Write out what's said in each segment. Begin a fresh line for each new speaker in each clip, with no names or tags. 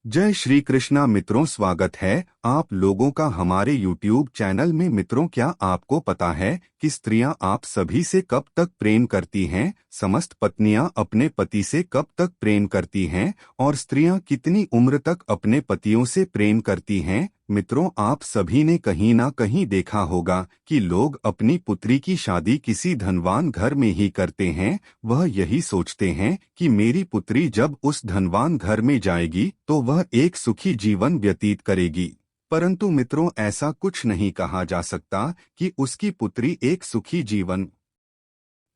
जय श्री कृष्णा मित्रों, स्वागत है आप लोगों का हमारे YouTube चैनल में। मित्रों, क्या आपको पता है कि स्त्रियां आप सभी से कब तक प्रेम करती हैं? समस्त पत्नियां अपने पति से कब तक प्रेम करती हैं और स्त्रियां कितनी उम्र तक अपने पतियों से प्रेम करती हैं? मित्रों, आप सभी ने कहीं ना कहीं देखा होगा कि लोग अपनी पुत्री की शादी किसी धनवान घर में ही करते हैं। वह यही सोचते हैं कि मेरी पुत्री जब उस धनवान घर में जाएगी तो वह एक सुखी जीवन व्यतीत करेगी। परंतु मित्रों, ऐसा कुछ नहीं कहा जा सकता कि उसकी पुत्री एक सुखी जीवन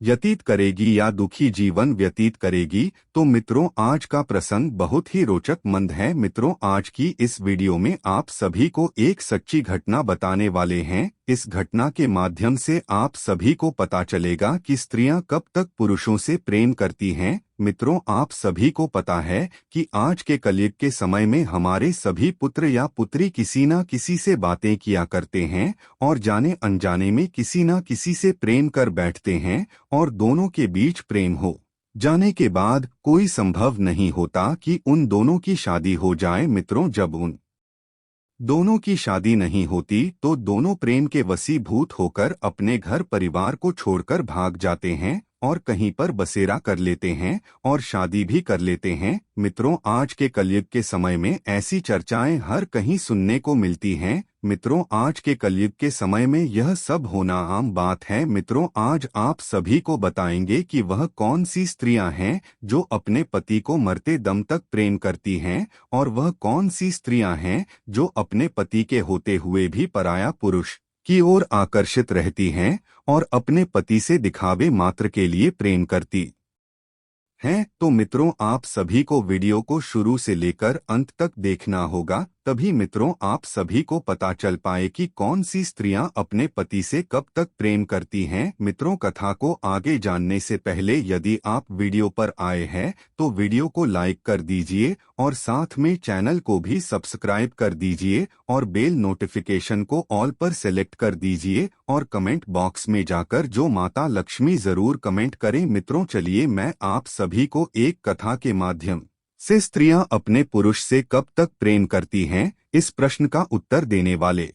व्यतीत करेगी या दुखी जीवन व्यतीत करेगी। तो मित्रों, आज का प्रसंग बहुत ही रोचक मंद है। मित्रों, आज की इस वीडियो में आप सभी को एक सच्ची घटना बताने वाले हैं। इस घटना के माध्यम से आप सभी को पता चलेगा कि स्त्रियां कब तक पुरुषों से प्रेम करती हैं। मित्रों, आप सभी को पता है कि आज के कलयुग के समय में हमारे सभी पुत्र या पुत्री किसी न किसी से बातें किया करते हैं और जाने अनजाने में किसी न किसी से प्रेम कर बैठते हैं और दोनों के बीच प्रेम हो जाने के बाद कोई संभव नहीं होता कि उन दोनों की शादी हो जाए। मित्रों, जब उन दोनों की शादी नहीं होती तो दोनों प्रेम के वशीभूत होकर अपने घर परिवार को छोड़कर भाग जाते हैं और कहीं पर बसेरा कर लेते हैं और शादी भी कर लेते हैं। मित्रों, आज के कलयुग के समय में ऐसी चर्चाएं हर कहीं सुनने को मिलती हैं। मित्रों, आज के कलयुग के समय में यह सब होना आम बात है। मित्रों, आज आप सभी को बताएंगे कि वह कौन सी स्त्रियां हैं जो अपने पति को मरते दम तक प्रेम करती हैं और वह कौन सी स्त्रियां हैं जो अपने पति के होते हुए भी पराया पुरुष की ओर आकर्षित रहती हैं और अपने पति से दिखावे मात्र के लिए प्रेम करती हैं। तो मित्रों, आप सभी को वीडियो को शुरू से लेकर अंत तक देखना होगा, तभी मित्रों आप सभी को पता चल पाए कि कौन सी स्त्रियां अपने पति से कब तक प्रेम करती हैं। मित्रों, कथा को आगे जानने से पहले यदि आप वीडियो पर आए हैं तो वीडियो को लाइक कर दीजिए और साथ में चैनल को भी सब्सक्राइब कर दीजिए और बेल नोटिफिकेशन को ऑल पर सेलेक्ट कर दीजिए और कमेंट बॉक्स में जाकर जो माता लक्ष्मी जरूर कमेंट करें। मित्रों, चलिए मैं आप सभी को एक कथा के माध्यम से स्त्रियां अपने पुरुष से कब तक प्रेम करती हैं इस प्रश्न का उत्तर देने वाले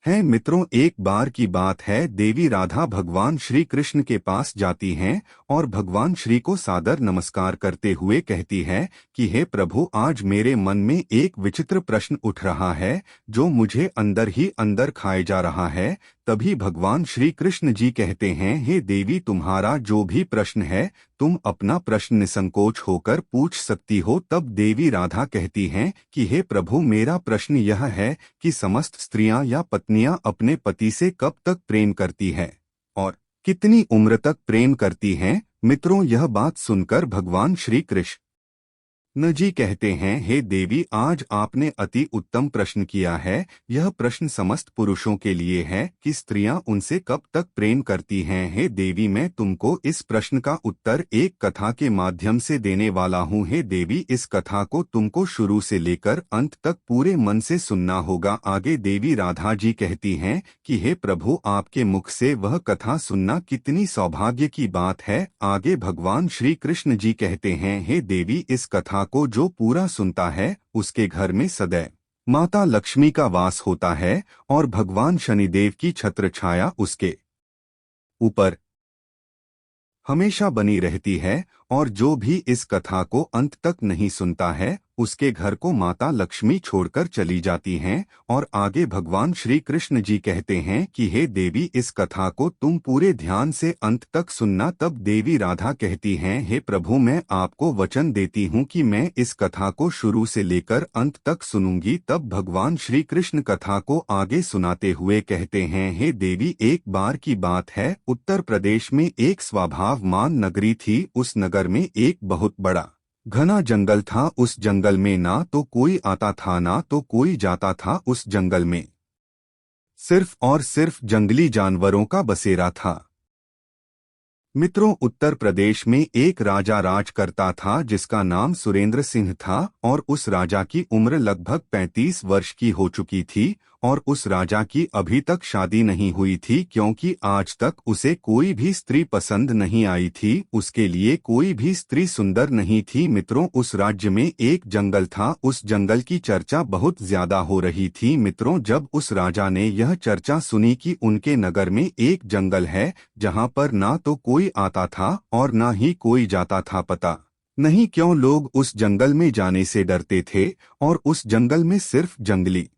हैं। मित्रों, एक बार की बात है, देवी राधा भगवान श्री कृष्ण के पास जाती हैं और भगवान श्री को सादर नमस्कार करते हुए कहती है कि हे प्रभु, आज मेरे मन में एक विचित्र प्रश्न उठ रहा है जो मुझे अंदर ही अंदर खाए जा रहा है। तभी भगवान श्री कृष्ण जी कहते हैं, हे देवी, तुम्हारा जो भी प्रश्न है तुम अपना प्रश्न निसंकोच होकर पूछ सकती हो। तब देवी राधा कहती हैं कि हे प्रभु, मेरा प्रश्न यह है कि समस्त स्त्रियां या पत्नियां अपने पति से कब तक प्रेम करती हैं और कितनी उम्र तक प्रेम करती हैं। मित्रों, यह बात सुनकर भगवान श्री कृष्ण जी कहते हैं, हे देवी, आज आपने अति उत्तम प्रश्न किया है। यह प्रश्न समस्त पुरुषों के लिए है कि स्त्रियां उनसे कब तक प्रेम करती हैं। हे देवी, मैं तुमको इस प्रश्न का उत्तर एक कथा के माध्यम से देने वाला हूँ। हे देवी, इस कथा को तुमको शुरू से लेकर अंत तक पूरे मन से सुनना होगा। आगे देवी राधा जी कहती हैं कि हे प्रभु, आपके मुख से वह कथा सुनना कितनी सौभाग्य की बात है। आगे भगवान श्री कृष्ण जी कहते हैं, हे देवी, इस कथा को जो पूरा सुनता है उसके घर में सदैव माता लक्ष्मी का वास होता है और भगवान शनिदेव की छत्र छाया उसके ऊपर हमेशा बनी रहती है। और जो भी इस कथा को अंत तक नहीं सुनता है उसके घर को माता लक्ष्मी छोड़कर चली जाती हैं। और आगे भगवान श्री कृष्ण जी कहते हैं कि हे देवी, इस कथा को तुम पूरे ध्यान से अंत तक सुनना। तब देवी राधा कहती हैं, हे प्रभु, मैं आपको वचन देती हूँ कि मैं इस कथा को शुरू से लेकर अंत तक सुनूंगी। तब भगवान श्री कृष्ण कथा को आगे सुनाते हुए कहते हैं, हे देवी, एक बार की बात है, उत्तर प्रदेश में एक स्वभावमान नगरी थी। उस नगर में एक बहुत बड़ा घना जंगल था। उस जंगल में ना तो कोई आता था ना तो कोई जाता था। उस जंगल में सिर्फ और सिर्फ जंगली जानवरों का बसेरा था। मित्रों, उत्तर प्रदेश में एक राजा राज करता था जिसका नाम सुरेंद्र सिंह था और उस राजा की उम्र लगभग 35 वर्ष की हो चुकी थी और उस राजा की अभी तक शादी नहीं हुई थी क्योंकि आज तक उसे कोई भी स्त्री पसंद नहीं आई थी, उसके लिए कोई भी स्त्री सुंदर नहीं थी। मित्रों, उस राज्य में एक जंगल था, उस जंगल की चर्चा बहुत ज्यादा हो रही थी। मित्रों, जब उस राजा ने यह चर्चा सुनी कि उनके नगर में एक जंगल है जहां पर ना तो कोई आता था और ना ही कोई जाता था, पता नहीं क्यों लोग उस जंगल में जाने से डरते थे और उस जंगल में सिर्फ जंगली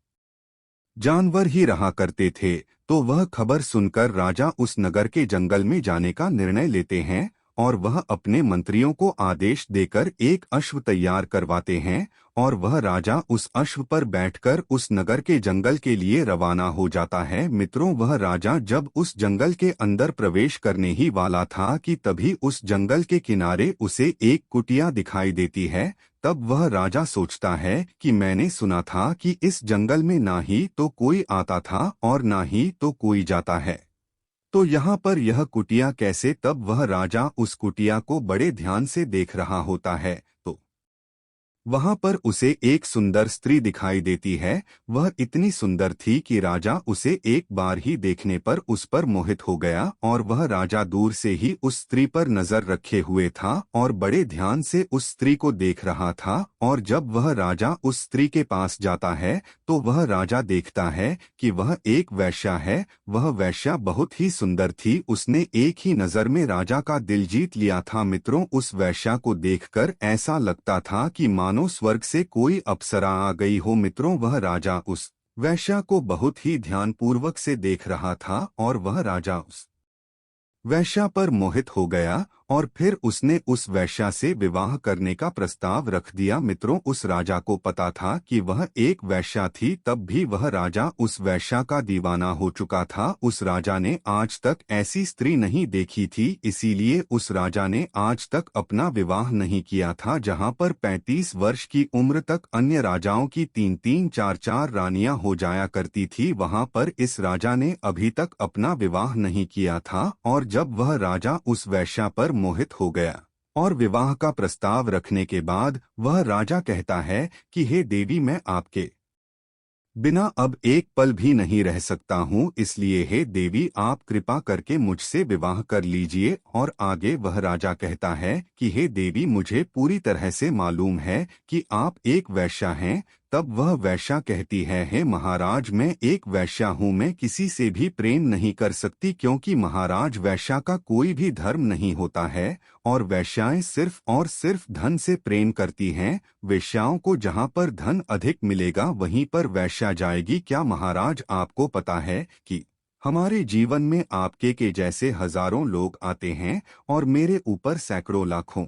जानवर ही रहा करते थे। तो वह खबर सुनकर राजा उस नगर के जंगल में जाने का निर्णय लेते हैं और वह अपने मंत्रियों को आदेश देकर एक अश्व तैयार करवाते हैं और वह राजा उस अश्व पर बैठकर उस नगर के जंगल के लिए रवाना हो जाता है। मित्रों, वह राजा जब उस जंगल के अंदर प्रवेश करने ही वाला था कि तभी उस जंगल के किनारे उसे एक कुटिया दिखाई देती है। तब वह राजा सोचता है कि मैंने सुना था कि इस जंगल में ना ही तो कोई आता था और ना ही तो कोई जाता है, तो यहाँ पर यह कुटिया कैसे? तब वह राजा उस कुटिया को बड़े ध्यान से देख रहा होता है तो वहां पर उसे एक सुंदर स्त्री दिखाई देती है। वह इतनी सुंदर थी कि राजा उसे एक बार ही देखने पर उस पर मोहित हो गया और वह राजा दूर से ही उस स्त्री पर नजर रखे हुए था और बड़े ध्यान से उस स्त्री को देख रहा था। और जब वह राजा उस स्त्री के पास जाता है तो वह राजा देखता है कि वह एक वेश्या है। वह वेश्या बहुत ही सुंदर थी, उसने एक ही नजर में राजा का दिल जीत लिया था। मित्रों, उस वेश्या को देखकर ऐसा लगता था कि मानो स्वर्ग से कोई अप्सरा आ गई हो। मित्रों, वह राजा उस वेश्या को बहुत ही ध्यानपूर्वक से देख रहा था और वह राजा उस वेश्या पर मोहित हो गया और फिर उसने उस वेश्या से विवाह करने का प्रस्ताव रख दिया। मित्रों, उस राजा को पता था कि वह एक वेश्या थी, तब भी वह राजा उस वेश्या का दीवाना हो चुका था। उस राजा ने आज तक ऐसी स्त्री नहीं देखी थी, इसीलिए उस राजा ने आज तक अपना विवाह नहीं किया था। जहां पर 35 वर्ष की उम्र तक अन्य राजाओं की 3-3 4-4 रानियां हो जाया करती थी, वहां पर इस राजा ने अभी तक अपना विवाह नहीं किया था। और जब वह राजा उस वेश्या पर मोहित हो गया और विवाह का प्रस्ताव रखने के बाद वह राजा कहता है कि हे देवी, मैं आपके बिना अब एक पल भी नहीं रह सकता हूँ, इसलिए हे देवी, आप कृपा करके मुझसे विवाह कर लीजिए। और आगे वह राजा कहता है कि हे देवी, मुझे पूरी तरह से मालूम है कि आप एक वेश्या हैं। तब वह वेश्या कहती है, हे महाराज, मैं एक वेश्या हूँ, मैं किसी से भी प्रेम नहीं कर सकती क्योंकि महाराज, वेश्या का कोई भी धर्म नहीं होता है और वेश्याएं सिर्फ और सिर्फ धन से प्रेम करती हैं। वेश्याओं को जहाँ पर धन अधिक मिलेगा वहीं पर वेश्या जाएगी। क्या महाराज, आपको पता है कि हमारे जीवन में आपके के जैसे हजारों लोग आते हैं और मेरे ऊपर सैकड़ों लाखों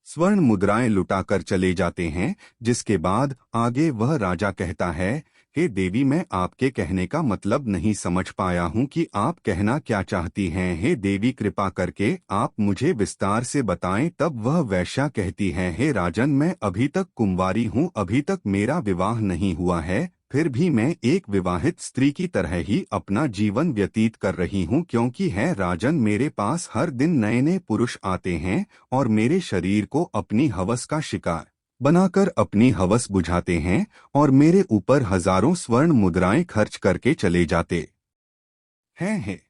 स्वर्ण मुद्राएं लुटाकर चले जाते हैं। जिसके बाद आगे वह राजा कहता है, हे देवी, मैं आपके कहने का मतलब नहीं समझ पाया हूँ कि आप कहना क्या चाहती हैं। हे देवी, कृपा करके आप मुझे विस्तार से बताएं। तब वह वेश्या कहती है, हे राजन, मैं अभी तक कुंवारी हूँ, अभी तक मेरा विवाह नहीं हुआ है, फिर भी मैं एक विवाहित स्त्री की तरह ही अपना जीवन व्यतीत कर रही हूँ क्योंकि है राजन, मेरे पास हर दिन नए नए पुरुष आते हैं और मेरे शरीर को अपनी हवस का शिकार बनाकर अपनी हवस बुझाते हैं और मेरे ऊपर हजारों स्वर्ण मुद्राएं खर्च करके चले जाते हैं।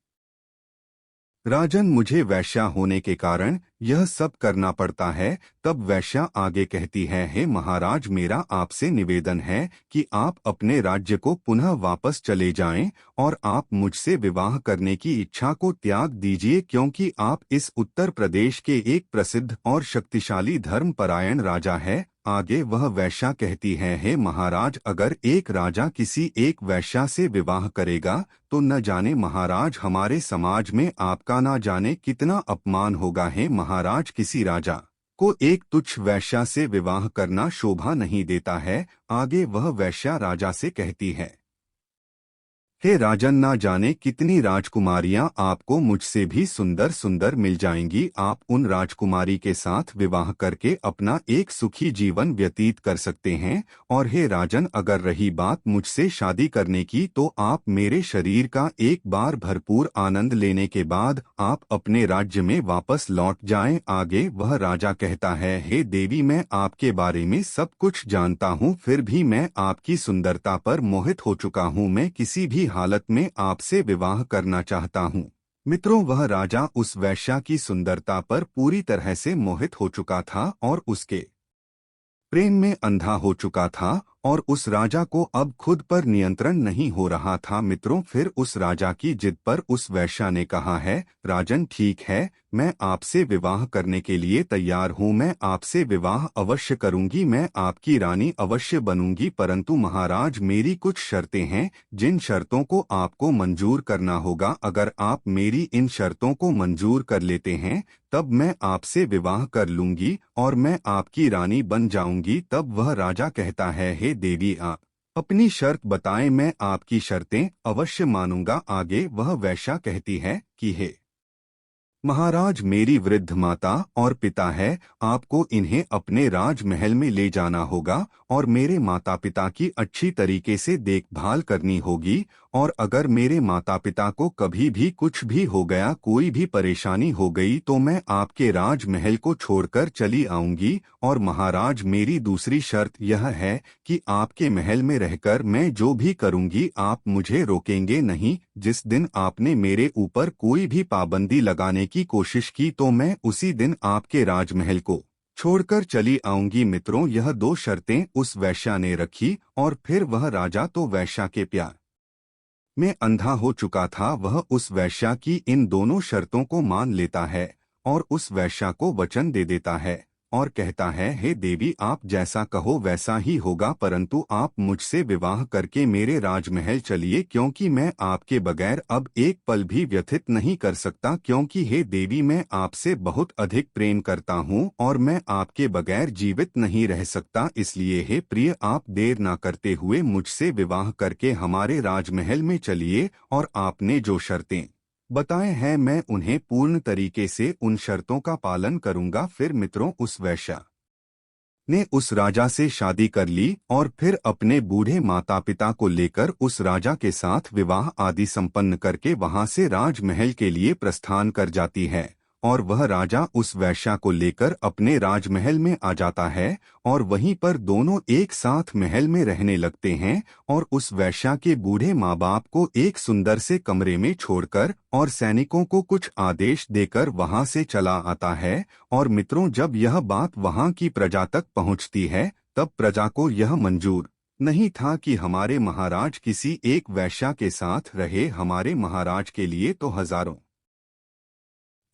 राजन, मुझे वैश्या होने के कारण यह सब करना पड़ता है। तब वैश्या आगे कहती है, हे महाराज, मेरा आपसे निवेदन है कि आप अपने राज्य को पुनः वापस चले जाएं और आप मुझसे विवाह करने की इच्छा को त्याग दीजिए क्योंकि आप इस उत्तर प्रदेश के एक प्रसिद्ध और शक्तिशाली धर्मपरायण राजा है। आगे वह वैश्या कहती है, हे महाराज, अगर एक राजा किसी एक वैश्या से विवाह करेगा तो न जाने महाराज, हमारे समाज में आपका न जाने कितना अपमान होगा। है महाराज, किसी राजा को एक तुच्छ वैश्या से विवाह करना शोभा नहीं देता है। आगे वह वैश्या राजा से कहती है, हे राजन, ना जाने कितनी राजकुमारियां आपको मुझसे भी सुंदर सुंदर मिल जाएंगी। आप उन राजकुमारी के साथ विवाह करके अपना एक सुखी जीवन व्यतीत कर सकते हैं। और हे राजन, अगर रही बात मुझसे शादी करने की, तो आप मेरे शरीर का एक बार भरपूर आनंद लेने के बाद आप अपने राज्य में वापस लौट जाएं। आगे वह राजा कहता है, हे देवी, मैं आपके बारे में सब कुछ जानता हूँ, फिर भी मैं आपकी सुंदरता पर मोहित हो चुका हूँ। मैं किसी भी हालत में आपसे विवाह करना चाहता हूँ। मित्रों, वह राजा उस वैश्या की सुंदरता पर पूरी तरह से मोहित हो चुका था और उसके प्रेम में अंधा हो चुका था, और उस राजा को अब खुद पर नियंत्रण नहीं हो रहा था। मित्रों, फिर उस राजा की जिद पर उस वैश्या ने कहा है, राजन ठीक है, मैं आपसे विवाह करने के लिए तैयार हूँ। मैं आपसे विवाह अवश्य करूंगी, मैं आपकी रानी अवश्य बनूंगी, परंतु महाराज, मेरी कुछ शर्तें हैं जिन शर्तों को आपको मंजूर करना होगा। अगर आप मेरी इन शर्तों को मंजूर कर लेते हैं, तब मैं आपसे विवाह कर लूंगी और मैं आपकी रानी बन जाऊंगी। तब वह राजा कहता है, हे देवी, आप अपनी शर्त बताएं, मैं आपकी शर्तें अवश्य मानूंगा। आगे वह वैश्या कहती है कि हे महाराज, मेरी वृद्ध माता और पिता है, आपको इन्हें अपने राजमहल में ले जाना होगा और मेरे माता पिता की अच्छी तरीके से देखभाल करनी होगी। और अगर मेरे माता पिता को कभी भी कुछ भी हो गया, कोई भी परेशानी हो गई, तो मैं आपके राजमहल को छोड़कर चली आऊंगी। और महाराज, मेरी दूसरी शर्त यह है कि आपके महल में रहकर मैं जो भी करूंगी आप मुझे रोकेंगे नहीं। जिस दिन आपने मेरे ऊपर कोई भी पाबंदी लगाने की कोशिश की, तो मैं उसी दिन आपके राजमहल को छोड़कर चली आऊंगी। मित्रों, यह दो शर्तें उस वैश्या ने रखी, और फिर वह राजा तो वैश्या के प्यार में अंधा हो चुका था। वह उस वैश्या की इन दोनों शर्तों को मान लेता है और उस वैश्या को वचन दे देता है और कहता है, हे देवी, आप जैसा कहो वैसा ही होगा, परंतु आप मुझसे विवाह करके मेरे राजमहल चलिए, क्योंकि मैं आपके बगैर अब एक पल भी व्यथित नहीं कर सकता। क्योंकि हे देवी, मैं आपसे बहुत अधिक प्रेम करता हूँ और मैं आपके बगैर जीवित नहीं रह सकता। इसलिए हे प्रिय, आप देर ना करते हुए मुझसे विवाह करके हमारे राजमहल में चलिए, और आपने जो शर्तें बताए हैं मैं उन्हें पूर्ण तरीके से उन शर्तों का पालन करूंगा। फिर मित्रों, उस वैश्या ने उस राजा से शादी कर ली और फिर अपने बूढ़े माता पिता को लेकर उस राजा के साथ विवाह आदि संपन्न करके वहां से राजमहल के लिए प्रस्थान कर जाती है। और वह राजा उस वैश्या को लेकर अपने राजमहल में आ जाता है और वहीं पर दोनों एक साथ महल में रहने लगते हैं। और उस वैश्या के बूढ़े माँ बाप को एक सुंदर से कमरे में छोड़कर और सैनिकों को कुछ आदेश देकर वहां से चला आता है। और मित्रों, जब यह बात वहां की प्रजा तक पहुंचती है, तब प्रजा को यह मंजूर नहीं था कि हमारे महाराज किसी एक वैश्या के साथ रहे। हमारे महाराज के लिए तो हजारों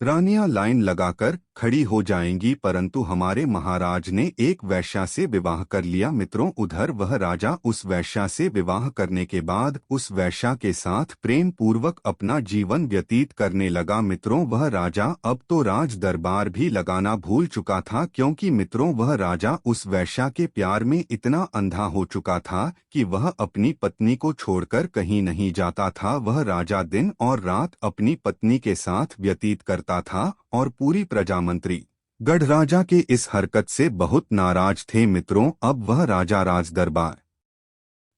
रानियां लाइन लगाकर खड़ी हो जाएंगी, परंतु हमारे महाराज ने एक वैश्या से विवाह कर लिया। मित्रों, उधर वह राजा उस वैश्या से विवाह करने के बाद उस वैश्या के साथ प्रेम पूर्वक अपना जीवन व्यतीत करने लगा। मित्रों, वह राजा अब तो राज दरबार भी लगाना भूल चुका था, क्योंकि मित्रों, वह राजा उस वैश्या के प्यार में इतना अंधा हो चुका था कि वह अपनी पत्नी को छोड़कर कहीं नहीं जाता था। वह राजा दिन और रात अपनी पत्नी के साथ व्यतीत करता था और पूरी प्रजा मंत्री गढ़राजा के इस हरकत से बहुत नाराज थे। मित्रों, अब वह राजा राज दरबार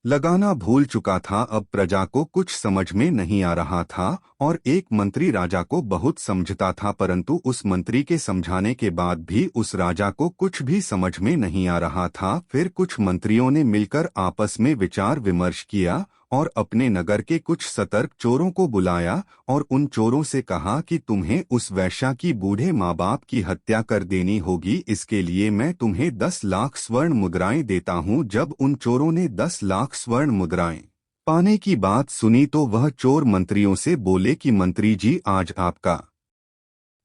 लगाना भूल चुका था। अब प्रजा को कुछ समझ में नहीं आ रहा था और एक मंत्री राजा को बहुत समझता था, परंतु उस मंत्री के समझाने के बाद भी उस राजा को कुछ भी समझ में नहीं आ रहा था। फिर कुछ मंत्रियों ने मिलकर आपस में विचार विमर्श किया और अपने नगर के कुछ सतर्क चोरों को बुलाया और उन चोरों से कहा कि तुम्हें उस वैश्या की बूढ़े माँ बाप की हत्या कर देनी होगी। इसके लिए मैं तुम्हें 10 लाख स्वर्ण मुद्राएं देता हूँ। जब उन चोरों ने 10 लाख स्वर्ण मुद्राएं पाने की बात सुनी, तो वह चोर मंत्रियों से बोले कि मंत्री जी, आज आपका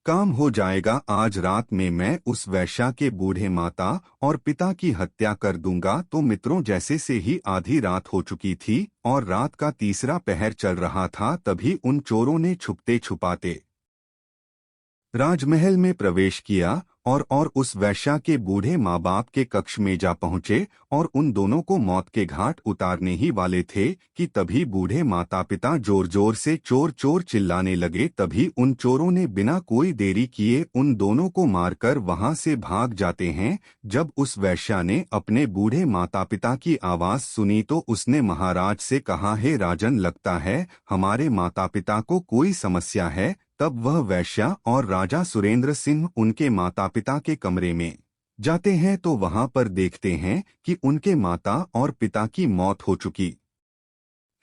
काम हो जाएगा। आज रात में मैं उस वैश्या के बूढ़े माता और पिता की हत्या कर दूंगा। तो मित्रों, जैसे से ही आधी रात हो चुकी थी और रात का तीसरा पहर चल रहा था, तभी उन चोरों ने छुपते छुपाते राजमहल में प्रवेश किया और उस वैश्या के बूढ़े माँ बाप के कक्ष में जा पहुँचे और उन दोनों को मौत के घाट उतारने ही वाले थे कि तभी बूढ़े माता पिता जोर जोर से चोर चोर चिल्लाने लगे। तभी उन चोरों ने बिना कोई देरी किए उन दोनों को मारकर वहां से भाग जाते हैं। जब उस वैश्या ने अपने बूढ़े माता पिता की आवाज सुनी तो उसने महाराज से कहा, हे राजन, लगता है हमारे माता पिता को कोई समस्या है। तब वह वैश्या और राजा सुरेंद्र सिंह उनके माता पिता के कमरे में जाते हैं तो वहां पर देखते हैं कि उनके माता और पिता की मौत हो चुकी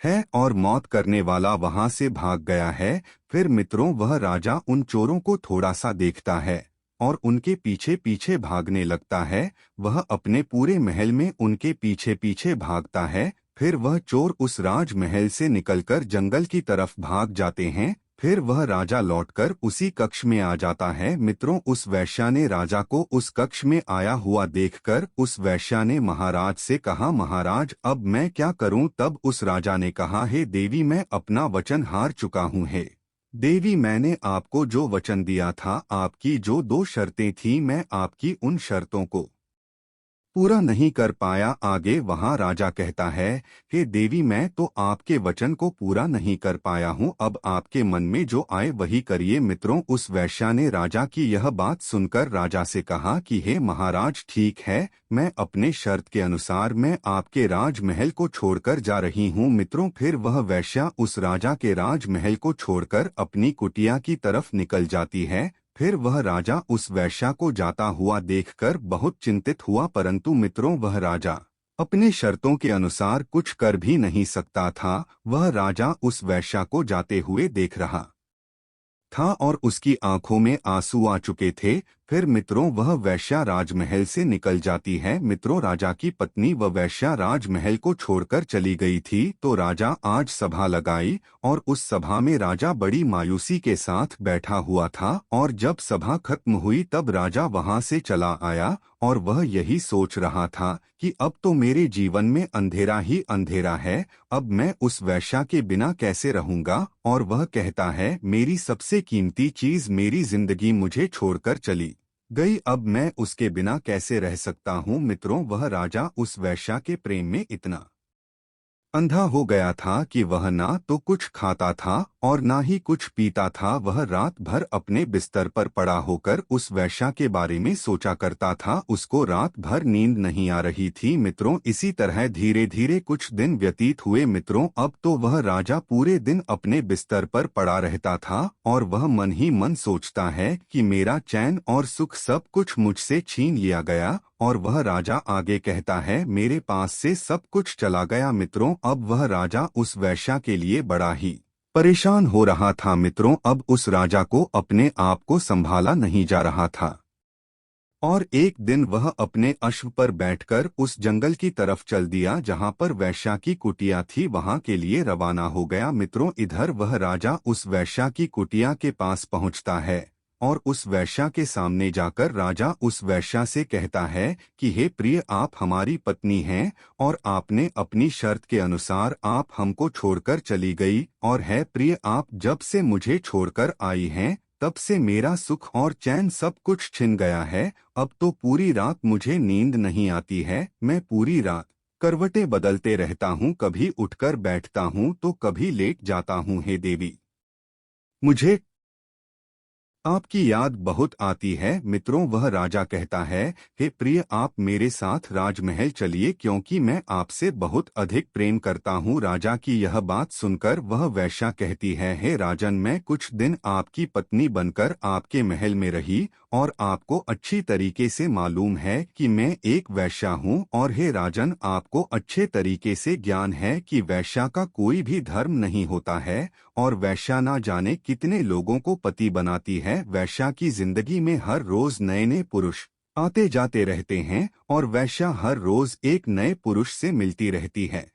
है और मौत करने वाला वहां से भाग गया है। फिर मित्रों वह राजा उन चोरों को थोड़ा सा देखता है और उनके पीछे पीछे भागने लगता है। वह अपने पूरे महल में उनके पीछे पीछे भागता है। फिर वह चोर उस राजमहल से निकलकर जंगल की तरफ भाग जाते हैं। फिर वह राजा लौटकर उसी कक्ष में आ जाता है। मित्रों उस वैश्या ने राजा को उस कक्ष में आया हुआ देखकर उस वैश्या ने महाराज से कहा, महाराज अब मैं क्या करूं? तब उस राजा ने कहा, हे देवी, मैं अपना वचन हार चुका हूं। हे देवी, मैंने आपको जो वचन दिया था, आपकी जो 2 शर्तें थीं, मैं आपकी उन शर्तों को पूरा नहीं कर पाया। आगे वहां राजा कहता है, हे देवी, मैं तो आपके वचन को पूरा नहीं कर पाया हूं, अब आपके मन में जो आए वही करिए। मित्रों उस वैश्या ने राजा की यह बात सुनकर राजा से कहा कि हे महाराज, ठीक है, मैं अपने शर्त के अनुसार मैं आपके राजमहल को छोड़कर जा रही हूं। मित्रों फिर वह वैश्या उस राजा के राजमहल को छोड़कर अपनी कुटिया की तरफ निकल जाती है। फिर वह राजा उस वैश्या को जाता हुआ देखकर बहुत चिंतित हुआ, परंतु मित्रों वह राजा अपने शर्तों के अनुसार कुछ कर भी नहीं सकता था। वह राजा उस वैश्या को जाते हुए देख रहा था और उसकी आंखों में आंसू आ चुके थे। फिर मित्रों वह वैश्या राजमहल से निकल जाती है। मित्रों राजा की पत्नी व वैश्या राजमहल को छोड़कर चली गई थी तो राजा आज सभा लगाई और उस सभा में राजा बड़ी मायूसी के साथ बैठा हुआ था। और जब सभा खत्म हुई तब राजा वहां से चला आया और वह यही सोच रहा था कि अब तो मेरे जीवन में अंधेरा ही अंधेरा है, अब मैं उस वैश्या के बिना कैसे रहूंगा। और वह कहता है, मेरी सबसे कीमती चीज मेरी जिंदगी मुझे छोड़कर चली गई, अब मैं उसके बिना कैसे रह सकता हूँ। मित्रों वह राजा उस वैश्या के प्रेम में इतना अंधा हो गया था कि वह ना तो कुछ खाता था और ना ही कुछ पीता था। वह रात भर अपने बिस्तर पर पड़ा होकर उस वैश्या के बारे में सोचा करता था। उसको रात भर नींद नहीं आ रही थी। मित्रों इसी तरह धीरे धीरे कुछ दिन व्यतीत हुए। मित्रों अब तो वह राजा पूरे दिन अपने बिस्तर पर पड़ा रहता था और वह मन ही मन सोचता है कि मेरा चैन और सुख सब कुछ मुझसे छीन लिया गया। और वह राजा आगे कहता है, मेरे पास से सब कुछ चला गया। मित्रों अब वह राजा उस वैश्या के लिए बड़ा ही परेशान हो रहा था। मित्रों अब उस राजा को अपने आप को संभाला नहीं जा रहा था और एक दिन वह अपने अश्व पर बैठकर उस जंगल की तरफ चल दिया जहां पर वैश्या की कुटिया थी, वहां के लिए रवाना हो गया। मित्रों इधर वह राजा उस वैश्या की कुटिया के पास पहुंचता है और उस वैश्या के सामने जाकर राजा उस वैश्या से कहता है कि हे प्रिय, आप हमारी पत्नी हैं और आपने अपनी शर्त के अनुसार आप हमको छोड़कर चली गई। और है प्रिय, आप जब से मुझे छोड़कर आई हैं तब से मेरा सुख और चैन सब कुछ छिन गया है। अब तो पूरी रात मुझे नींद नहीं आती है, मैं पूरी रात करवटें बदलते रहता हूँ, कभी उठकर बैठता हूँ तो कभी लेट जाता हूँ। हे देवी, मुझे आपकी याद बहुत आती है। मित्रों वह राजा कहता है, हे प्रिय, आप मेरे साथ राजमहल चलिए क्योंकि मैं आपसे बहुत अधिक प्रेम करता हूँ। राजा की यह बात सुनकर वह वैश्या कहती है, हे राजन, मैं कुछ दिन आपकी पत्नी बनकर आपके महल में रही और आपको अच्छी तरीके से मालूम है कि मैं एक वैश्या हूँ। और हे राजन, आपको अच्छे तरीके से ज्ञान है कि वैश्या का कोई भी धर्म नहीं होता है और वैश्या ना जाने कितने लोगों को पति बनाती है। वैश्या की जिंदगी में हर रोज नए नए पुरुष आते जाते रहते हैं और वैश्या हर रोज एक नए पुरुष से मिलती रहती है।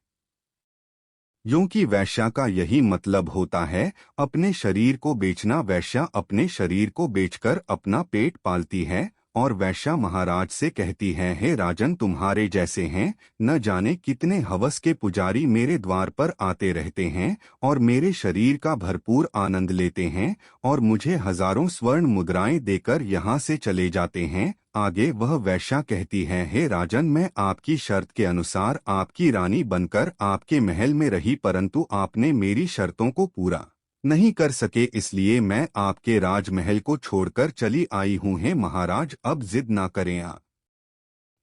क्योंकि वैश्या का यही मतलब होता है अपने शरीर को बेचना। वैश्या अपने शरीर को बेचकर अपना पेट पालती है और वैश्या महाराज से कहती है, हे राजन, तुम्हारे जैसे हैं न जाने कितने हवस के पुजारी मेरे द्वार पर आते रहते हैं और मेरे शरीर का भरपूर आनंद लेते हैं और मुझे हजारों स्वर्ण मुद्राएं देकर यहाँ से चले जाते हैं। आगे वह वैश्या कहती है, हे राजन, मैं आपकी शर्त के अनुसार आपकी रानी बनकर आपके महल में रही, परंतु आपने मेरी शर्तों को पूरा नहीं कर सके, इसलिए मैं आपके राजमहल को छोड़कर चली आई हूँ। हे महाराज, अब जिद ना करें, आप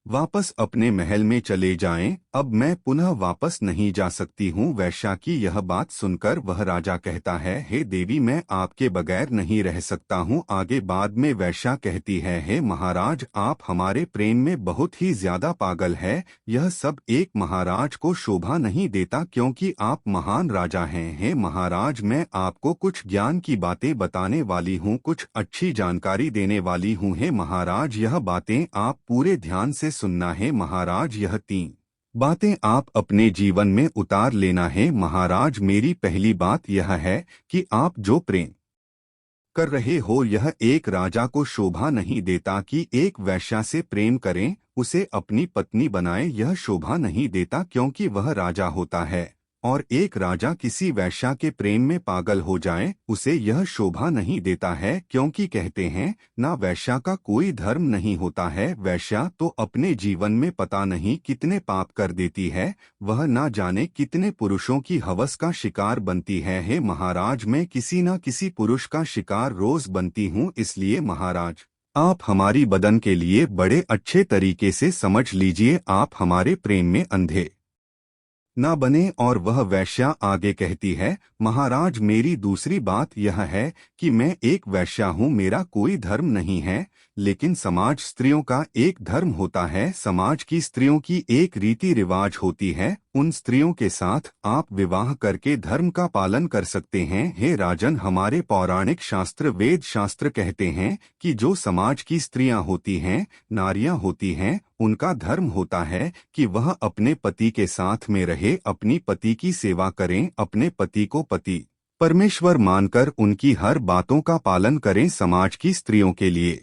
वापस अपने महल में चले जाएं, अब मैं पुनः वापस नहीं जा सकती हूँ। वैश्या की यह बात सुनकर वह राजा कहता है, हे देवी, मैं आपके बगैर नहीं रह सकता हूँ। आगे बाद में वैश्या कहती है, हे महाराज, आप हमारे प्रेम में बहुत ही ज्यादा पागल है। यह सब एक महाराज को शोभा नहीं देता, क्योंकि आप महान राजा हैं। हे महाराज, मैं आपको कुछ ज्ञान की बातें बताने वाली हूँ, कुछ अच्छी जानकारी देने वाली हूँ। हे महाराज, यह बातें आप पूरे ध्यान से सुनना है। महाराज, यह 3 बातें आप अपने जीवन में उतार लेना है। महाराज, मेरी पहली बात यह है कि आप जो प्रेम कर रहे हो, यह एक राजा को शोभा नहीं देता कि एक वैश्या से प्रेम करें, उसे अपनी पत्नी बनाए। यह शोभा नहीं देता, क्योंकि वह राजा होता है, और एक राजा किसी वैश्या के प्रेम में पागल हो जाए, उसे यह शोभा नहीं देता है, क्योंकि कहते हैं ना, वैश्या का कोई धर्म नहीं होता है। वैश्या तो अपने जीवन में पता नहीं कितने पाप कर देती है, वह ना जाने कितने पुरुषों की हवस का शिकार बनती है। हे महाराज, मैं किसी न किसी पुरुष का शिकार रोज बनती हूँ, इसलिए महाराज, आप हमारी बदन के लिए बड़े अच्छे तरीके से समझ लीजिए, आप हमारे प्रेम में अंधे ना बने। और वह वैश्या आगे कहती है, महाराज, मेरी दूसरी बात यह है कि मैं एक वैश्या हूँ, मेरा कोई धर्म नहीं है, लेकिन समाज स्त्रियों का एक धर्म होता है। समाज की स्त्रियों की एक रीति रिवाज होती है, उन स्त्रियों के साथ आप विवाह करके धर्म का पालन कर सकते हैं। हे राजन, हमारे पौराणिक शास्त्र, वेद शास्त्र कहते हैं कि जो समाज की स्त्रियां होती हैं, नारियां होती हैं, उनका धर्म होता है कि वह अपने पति के साथ में रहे, अपनी पति की सेवा करें, अपने पति को पति परमेश्वर मानकर उनकी हर बातों का पालन करें। समाज की स्त्रियों के लिए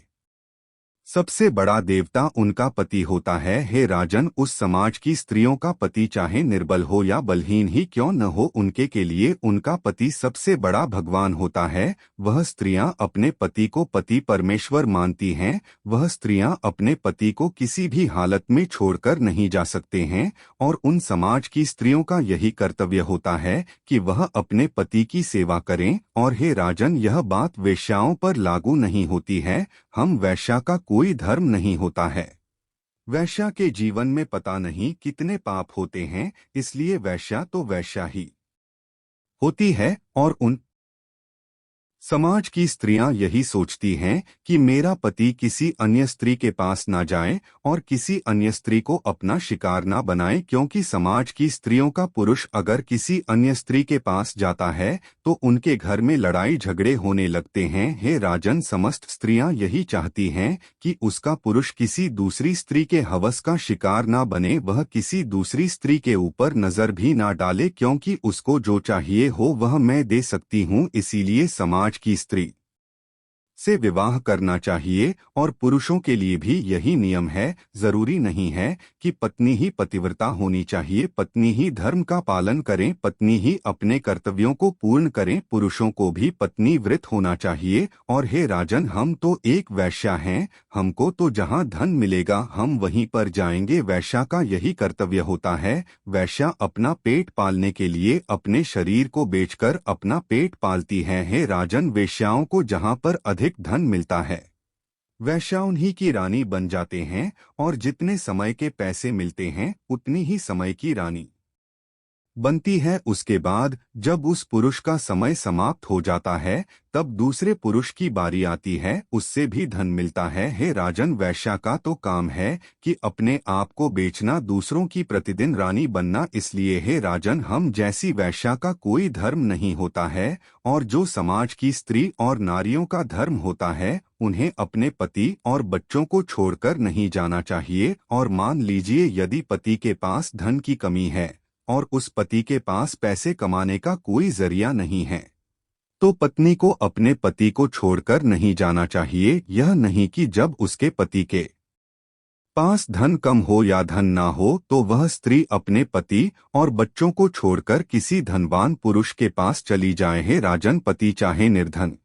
सबसे बड़ा देवता उनका पति होता है। हे राजन, उस समाज की स्त्रियों का पति चाहे निर्बल हो या बलहीन ही क्यों न हो, उनके के लिए उनका पति सबसे बड़ा भगवान होता है। वह स्त्रियां अपने पति को पति परमेश्वर मानती हैं, वह स्त्रियां अपने पति को किसी भी हालत में छोड़कर नहीं जा सकते हैं, और उन समाज की स्त्रियों का यही कर्तव्य होता है कि वह अपने पति की सेवा करें। और हे राजन, यह बात वेश्याओं पर लागू नहीं होती है, हम वैश्या का कोई धर्म नहीं होता है। वैश्या के जीवन में पता नहीं कितने पाप होते हैं, इसलिए वैश्या तो वैश्या ही होती है। और उन समाज की स्त्रियां यही सोचती हैं कि मेरा पति किसी अन्य स्त्री के पास ना जाए और किसी अन्य स्त्री को अपना शिकार ना बनाए, क्योंकि समाज की स्त्रियों का पुरुष अगर किसी अन्य स्त्री के पास जाता है तो उनके घर में लड़ाई झगड़े होने लगते हैं। हे राजन, समस्त स्त्रियां यही चाहती हैं कि उसका पुरुष किसी दूसरी स्त्री के हवस का शिकार ना बने, वह किसी दूसरी स्त्री के ऊपर नजर भी ना डाले, क्योंकि उसको जो चाहिए हो वह मैं दे सकती हूँ। इसीलिए समाज की स्त्री से विवाह करना चाहिए, और पुरुषों के लिए भी यही नियम है। जरूरी नहीं है कि पत्नी ही पतिव्रता होनी चाहिए, पत्नी ही धर्म का पालन करें, पत्नी ही अपने कर्तव्यों को पूर्ण करें, पुरुषों को भी पत्नी व्रत होना चाहिए। और हे राजन, हम तो एक वैश्या हैं, हमको तो जहां धन मिलेगा हम वहीं पर जाएंगे। वैश्या का यही कर्तव्य होता है। वैश्या अपना पेट पालने के लिए अपने शरीर को बेचकर अपना पेट पालती है। हे राजन, वेश्याओं को जहां पर अधिक धन मिलता है, वैश्या उन्हीं की रानी बन जाते हैं, और जितने समय के पैसे मिलते हैं उतनी ही समय की रानी बनती है। उसके बाद जब उस पुरुष का समय समाप्त हो जाता है तब दूसरे पुरुष की बारी आती है, उससे भी धन मिलता है। हे राजन, वैश्या का तो काम है कि अपने आप को बेचना, दूसरों की प्रतिदिन रानी बनना। इसलिए हे राजन, हम जैसी वैश्या का कोई धर्म नहीं होता है, और जो समाज की स्त्री और नारियों का धर्म होता है उन्हें अपने पति और बच्चों को छोड़कर नहीं जाना चाहिए। और मान लीजिए यदि पति के पास धन की कमी है और उस पति के पास पैसे कमाने का कोई जरिया नहीं है, तो पत्नी को अपने पति को छोड़कर नहीं जाना चाहिए। यह नहीं कि जब उसके पति के पास धन कम हो या धन ना हो तो वह स्त्री अपने पति और बच्चों को छोड़कर किसी धनवान पुरुष के पास चली जाए। हे राजन, पति चाहे निर्धन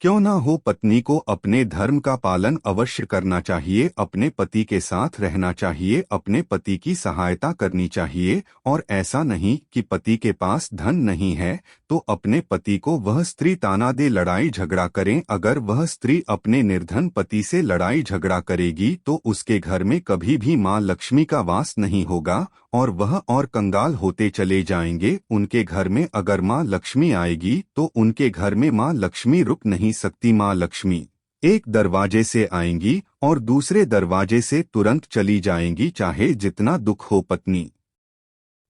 क्यों ना हो, पत्नी को अपने धर्म का पालन अवश्य करना चाहिए, अपने पति के साथ रहना चाहिए, अपने पति की सहायता करनी चाहिए। और ऐसा नहीं कि पति के पास धन नहीं है तो अपने पति को वह स्त्री ताना दे, लड़ाई झगड़ा करें। अगर वह स्त्री अपने निर्धन पति से लड़ाई झगड़ा करेगी तो उसके घर में कभी भी माँ लक्ष्मी का वास नहीं होगा और वह और कंगाल होते चले जाएंगे। उनके घर में अगर माँ लक्ष्मी आएगी तो उनके घर में माँ लक्ष्मी रुक नहीं सकती। माँ लक्ष्मी एक दरवाजे से आएंगी और दूसरे दरवाजे से तुरंत चली जाएंगी, चाहे जितना दुख हो। पत्नी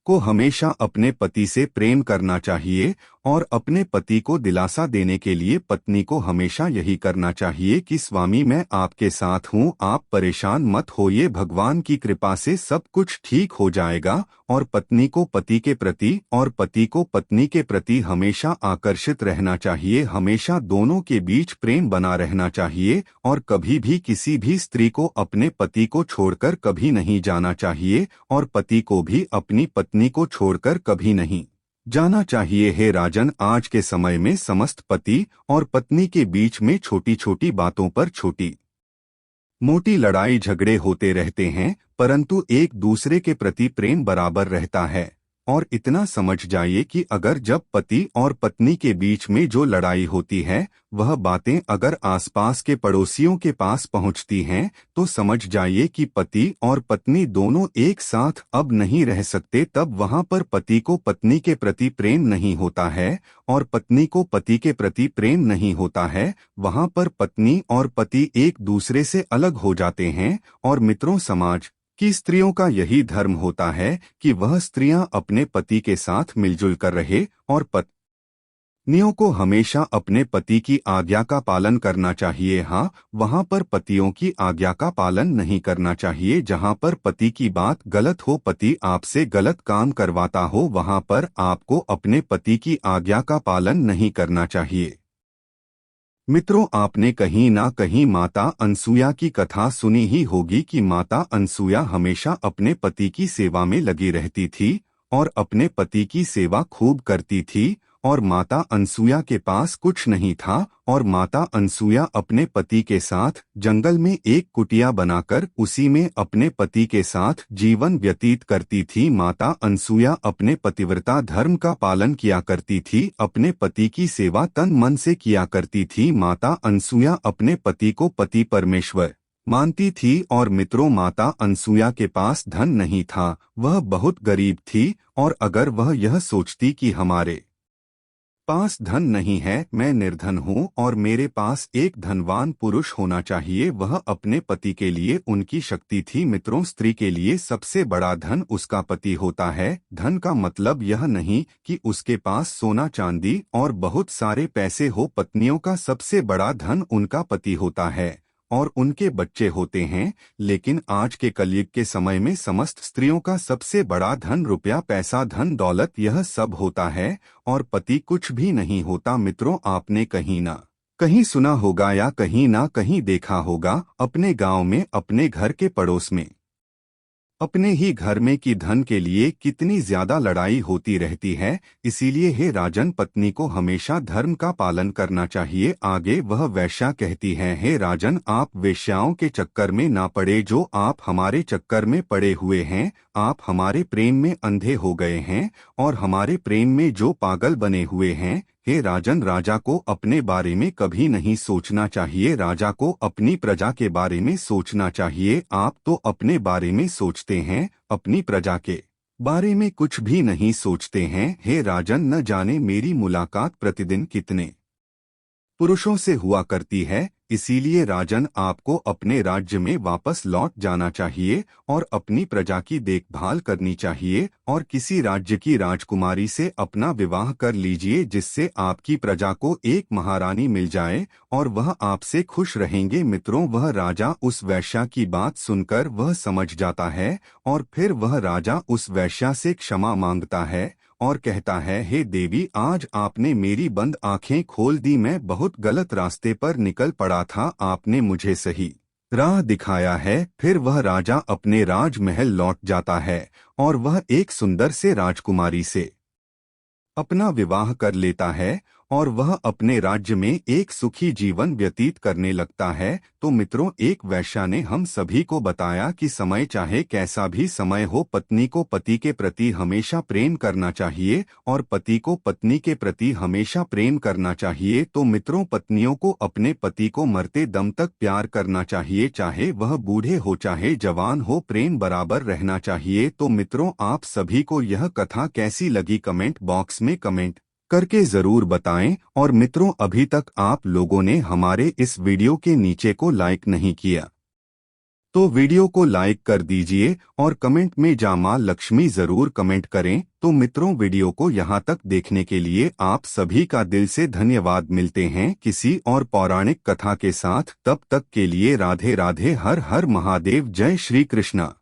को हमेशा अपने पति से प्रेम करना चाहिए और अपने पति को दिलासा देने के लिए पत्नी को हमेशा यही करना चाहिए कि स्वामी मैं आपके साथ हूँ, आप परेशान मत होइए, भगवान की कृपा से सब कुछ ठीक हो जाएगा। और पत्नी को पति के प्रति और पति को पत्नी के प्रति हमेशा आकर्षित रहना चाहिए, हमेशा दोनों के बीच प्रेम बना रहना चाहिए और कभी भी किसी भी स्त्री को अपने पति को छोड़कर कभी नहीं जाना चाहिए और पति को भी अपनी पत्नी को छोड़कर कभी नहीं जाना चाहिए। हे राजन, आज के समय में समस्त पति और पत्नी के बीच में छोटी छोटी बातों पर छोटी मोटी लड़ाई झगड़े होते रहते हैं, परंतु एक दूसरे के प्रति प्रेम बराबर रहता है। और इतना समझ जाइए कि अगर जब पति और पत्नी के बीच में जो लड़ाई होती है वह बातें अगर आसपास के पड़ोसियों के पास पहुंचती हैं तो समझ जाइए कि पति और पत्नी दोनों एक साथ अब नहीं रह सकते। तब वहां पर पति को पत्नी के प्रति प्रेम नहीं होता है और पत्नी को पति के प्रति प्रेम नहीं होता है, वहां पर पत्नी और पति एक दूसरे से अलग हो जाते हैं। और मित्रों, समाज कि स्त्रियों का यही धर्म होता है कि वह स्त्रियां अपने पति के साथ मिलजुल कर रहे और पत्नियों को हमेशा अपने पति की आज्ञा का पालन करना चाहिए। हाँ, वहाँ पर पतियों की आज्ञा का पालन नहीं करना चाहिए। जहाँ पर पति की बात गलत हो, पति आपसे गलत काम करवाता हो, वहाँ पर आपको अपने पति की आज्ञा का पालन नहीं करना चाहिए। मित्रों, आपने कहीं ना कहीं माता अनसुया की कथा सुनी ही होगी कि माता अनसुया हमेशा अपने पति की सेवा में लगी रहती थी और अपने पति की सेवा खूब करती थी। और माता अनसुया के पास कुछ नहीं था और माता अनसुया अपने पति के साथ जंगल में एक कुटिया बनाकर उसी में अपने पति के साथ जीवन व्यतीत करती थी। माता अनसुया अपने पतिव्रता धर्म का पालन किया करती थी, अपने पति की सेवा तन मन से किया करती थी। माता अनसुया अपने पति को पति परमेश्वर मानती थी। और मित्रों, माता अनसुया के पास धन नहीं था, वह बहुत गरीब थी। और अगर वह यह सोचती कि हमारे पास धन नहीं है, मैं निर्धन हूँ और मेरे पास एक धनवान पुरुष होना चाहिए, वह अपने पति के लिए उनकी शक्ति थी। मित्रों, स्त्री के लिए सबसे बड़ा धन उसका पति होता है। धन का मतलब यह नहीं कि उसके पास सोना चांदी और बहुत सारे पैसे हो, पत्नियों का सबसे बड़ा धन उनका पति होता है और उनके बच्चे होते हैं। लेकिन आज के कलयुग के समय में समस्त स्त्रियों का सबसे बड़ा धन रुपया, पैसा, धन दौलत यह सब होता है और पति कुछ भी नहीं होता। मित्रों, आपने कहीं ना कहीं सुना होगा या कहीं ना कहीं देखा होगा, अपने गांव में, अपने घर के पड़ोस में, अपने ही घर में कि धन के लिए कितनी ज्यादा लड़ाई होती रहती है। इसीलिए हे राजन, पत्नी को हमेशा धर्म का पालन करना चाहिए। आगे वह वेश्या कहती है, हे राजन, आप वेश्याओं के चक्कर में ना पड़े, जो आप हमारे चक्कर में पड़े हुए हैं। आप हमारे प्रेम में अंधे हो गए हैं और हमारे प्रेम में जो पागल बने हुए हैं। हे राजन, राजा को अपने बारे में कभी नहीं सोचना चाहिए, राजा को अपनी प्रजा के बारे में सोचना चाहिए। आप तो अपने बारे में सोचते हैं, अपनी प्रजा के बारे में कुछ भी नहीं सोचते हैं। हे राजन, न जाने मेरी मुलाकात प्रतिदिन कितने पुरुषों से हुआ करती है। इसीलिए राजन, आपको अपने राज्य में वापस लौट जाना चाहिए और अपनी प्रजा की देखभाल करनी चाहिए और किसी राज्य की राजकुमारी से अपना विवाह कर लीजिए, जिससे आपकी प्रजा को एक महारानी मिल जाए और वह आपसे खुश रहेंगे। मित्रों, वह राजा उस वैश्या की बात सुनकर वह समझ जाता है और फिर वह राजा उस वैश्या से क्षमा मांगता है और कहता है, हे देवी, आज आपने मेरी बंद आंखें खोल दी। मैं बहुत गलत रास्ते पर निकल पड़ा था, आपने मुझे सही राह दिखाया है। फिर वह राजा अपने राजमहल लौट जाता है और वह एक सुंदर से राजकुमारी से अपना विवाह कर लेता है और वह अपने राज्य में एक सुखी जीवन व्यतीत करने लगता है। तो मित्रों, एक वेश्या ने हम सभी को बताया कि समय चाहे कैसा भी समय हो, पत्नी को पति के प्रति हमेशा प्रेम करना चाहिए और पति को पत्नी के प्रति हमेशा प्रेम करना चाहिए। तो मित्रों, पत्नियों को अपने पति को मरते दम तक प्यार करना चाहिए, चाहे वह बूढ़े हो चाहे जवान हो, प्रेम बराबर रहना चाहिए। तो मित्रों, आप सभी को यह कथा कैसी लगी कमेंट बॉक्स में कमेंट करके जरूर बताएं। और मित्रों, अभी तक आप लोगों ने हमारे इस वीडियो के नीचे को लाइक नहीं किया तो वीडियो को लाइक कर दीजिए और कमेंट में जय मां लक्ष्मी जरूर कमेंट करें। तो मित्रों, वीडियो को यहां तक देखने के लिए आप सभी का दिल से धन्यवाद। मिलते हैं किसी और पौराणिक कथा के साथ, तब तक के लिए राधे राधे, हर हर महादेव, जय श्री कृष्णा।